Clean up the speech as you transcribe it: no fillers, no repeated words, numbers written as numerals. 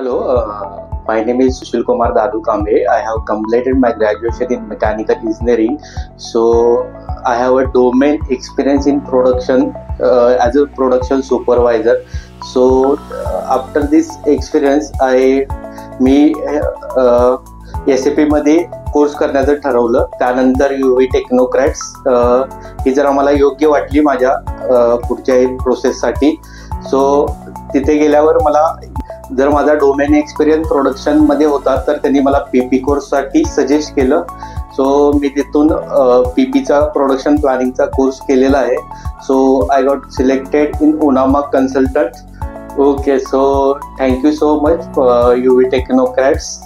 Hello, my name is Sushil Kumar Dadu Kambe. I have completed my graduation in mechanical engineering. So I have a domain experience in production as a production supervisor. So after this experience, me SAP मध्ये course करण्याचं ठरवलं. त्यानंतर UV technocrats ही जरा मला योग्य वाटली माझ्या पुढच्या प्रोसेससाठी. सो तिथे गेल्यावर मला जर माझा डोमेन एक्सपिरियन्स प्रोडक्शन मध्ये होता तर त्यांनी मला PP कोर्ससाठी सजेस्ट केलं. सो मी तिथून PPचा प्रोडक्शन प्लॅनिंगचा कोर्स केलेला आहे. So I got selected in उनामा consultant. Okay, so thank you so much UV technocrats.